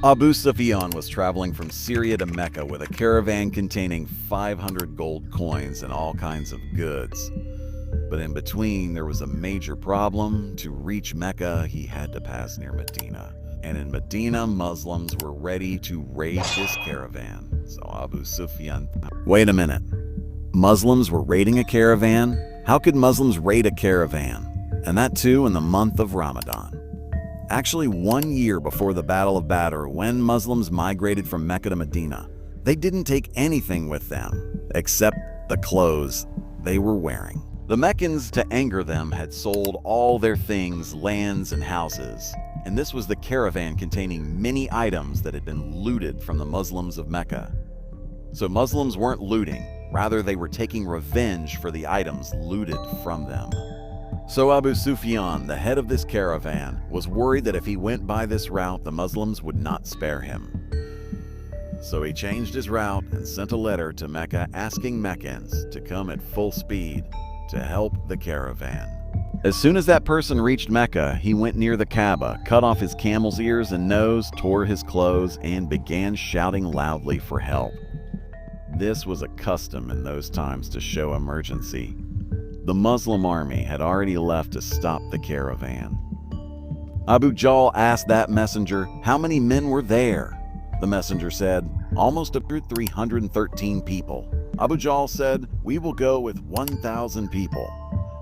Abu Sufyan was traveling from Syria to Mecca with a caravan containing 500 gold coins and all kinds of goods. But in between, there was a major problem. To reach Mecca, he had to pass near Medina. And in Medina, Muslims were ready to raid this caravan. So Abu Sufyan... Wait a minute. Muslims were raiding a caravan? How could Muslims raid a caravan? And that too in the month of Ramadan. Actually, 1 year before the Battle of Badr, when Muslims migrated from Mecca to Medina, they didn't take anything with them, except the clothes they were wearing. The Meccans, to anger them, had sold all their things, lands, and houses, and this was the caravan containing many items that had been looted from the Muslims of Mecca. So Muslims weren't looting, rather they were taking revenge for the items looted from them. So Abu Sufyan, the head of this caravan, was worried that if he went by this route, the Muslims would not spare him. So he changed his route and sent a letter to Mecca asking Meccans to come at full speed to help the caravan. As soon as that person reached Mecca, he went near the Kaaba, cut off his camel's ears and nose, tore his clothes, and began shouting loudly for help. This was a custom in those times to show emergency. The Muslim army had already left to stop the caravan. Abu Jahl asked that messenger how many men were there. The messenger said, almost 313 people. Abu Jahl said, we will go with 1,000 people.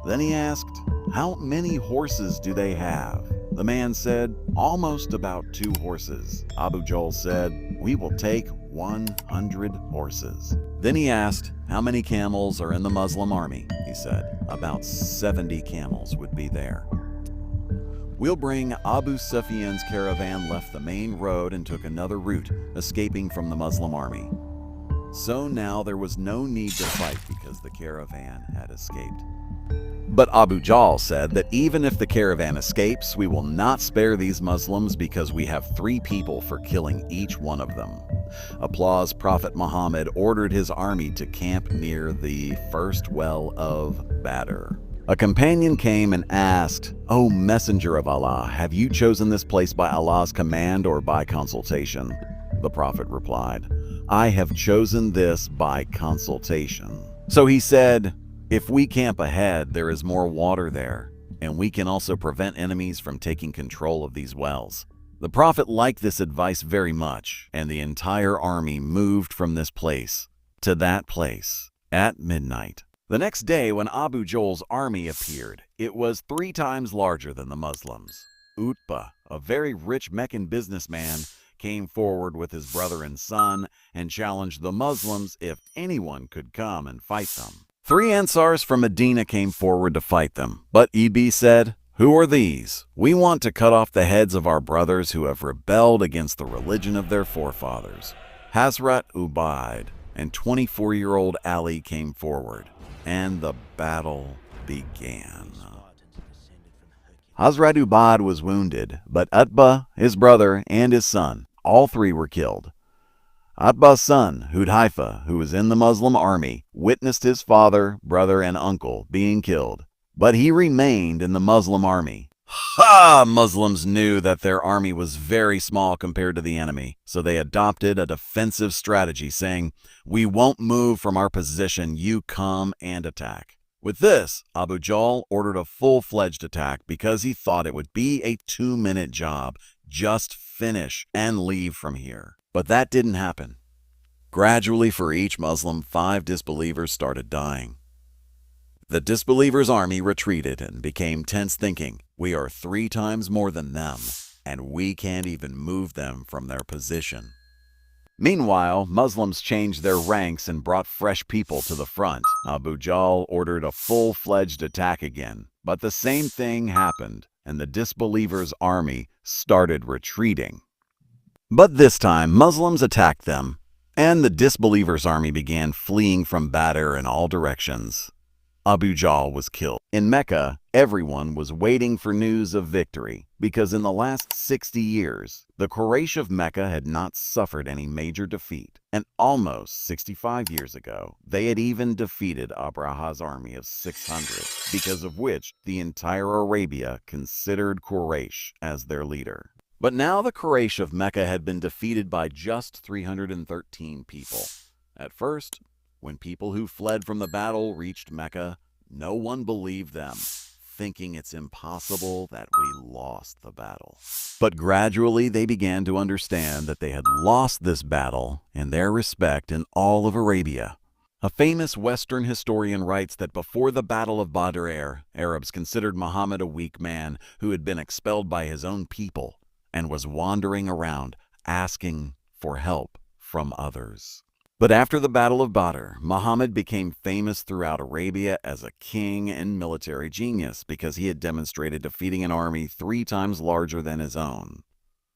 Then he asked, how many horses do they have? The man said, almost about 2 horses. Abu Jahl said, we will take 100 horses. Then he asked, how many camels are in the Muslim army? He said, about 70 camels would be there. We'll bring Abu Sufyan's caravan left the main road and took another route, escaping from the Muslim army. So now there was no need to fight because the caravan had escaped. But Abu Jahl said that even if the caravan escapes, we will not spare these Muslims because we have 3 people for killing each one of them. Applause. Prophet Muhammad ordered his army to camp near the first well of Badr. A companion came and asked, O Messenger of Allah, have you chosen this place by Allah's command or by consultation? The Prophet replied, I have chosen this by consultation. So he said, if we camp ahead, there is more water there, and we can also prevent enemies from taking control of these wells. The Prophet liked this advice very much, and the entire army moved from this place to that place at midnight. The next day, when Abu Jahl's army appeared, it was 3 times larger than the Muslims. Utbah, a very rich Meccan businessman, came forward with his brother and son and challenged the Muslims if anyone could come and fight them. 3 Ansars from Medina came forward to fight them, but Utbah said, who are these? We want to cut off the heads of our brothers who have rebelled against the religion of their forefathers. Hazrat Ubaid and 24-year-old Ali came forward, and the battle began. Hazrat Ubaid was wounded, but Utbah, his brother, and his son, all 3 were killed. Utbah's son, Hudhaifa, who was in the Muslim army, witnessed his father, brother, and uncle being killed, but he remained in the Muslim army. Muslims knew that their army was very small compared to the enemy, so they adopted a defensive strategy, saying, we won't move from our position, you come and attack. With this, Abu Jahl ordered a full-fledged attack because he thought it would be a 2-minute job. Just finish and leave from here. But that didn't happen. Gradually, for each Muslim, 5 disbelievers started dying. The disbelievers' army retreated and became tense, thinking, we are 3 times more than them, and we can't even move them from their position. Meanwhile, Muslims changed their ranks and brought fresh people to the front. Abu Jahl ordered a full-fledged attack again, but the same thing happened, and the disbelievers' army started retreating. But this time, Muslims attacked them, and the disbelievers' army began fleeing from Badr in all directions. Abu Jahl was killed. In Mecca, everyone was waiting for news of victory, because in the last 60 years, the Quraysh of Mecca had not suffered any major defeat, and almost 65 years ago, they had even defeated Abraha's army of 600, because of which the entire Arabia considered Quraysh as their leader. But now the Quraysh of Mecca had been defeated by just 313 people. At first, when people who fled from the battle reached Mecca, no one believed them, thinking it's impossible that we lost the battle. But gradually they began to understand that they had lost this battle and their respect in all of Arabia. A famous Western historian writes that before the Battle of Badr, Arabs considered Muhammad a weak man who had been expelled by his own people and was wandering around asking for help from others. But after the Battle of Badr, Muhammad became famous throughout Arabia as a king and military genius because he had demonstrated defeating an army 3 times larger than his own.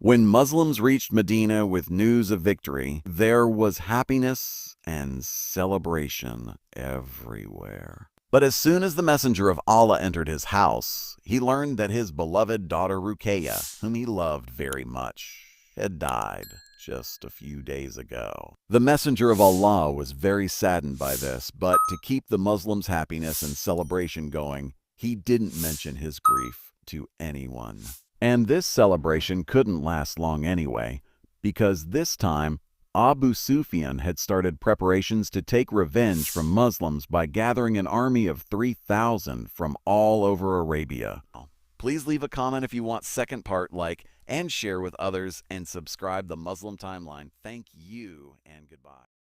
When Muslims reached Medina with news of victory, there was happiness and celebration everywhere. But as soon as the messenger of Allah entered his house, he learned that his beloved daughter Ruqayyah, whom he loved very much, had died just a few days ago. The messenger of Allah was very saddened by this, but to keep the Muslims' happiness and celebration going, he didn't mention his grief to anyone. And this celebration couldn't last long anyway, because this time Abu Sufyan had started preparations to take revenge from Muslims by gathering an army of 3,000 from all over Arabia. Please leave a comment if you want second part, like, and share with others, and subscribe the Muslim Timeline. Thank you, and goodbye.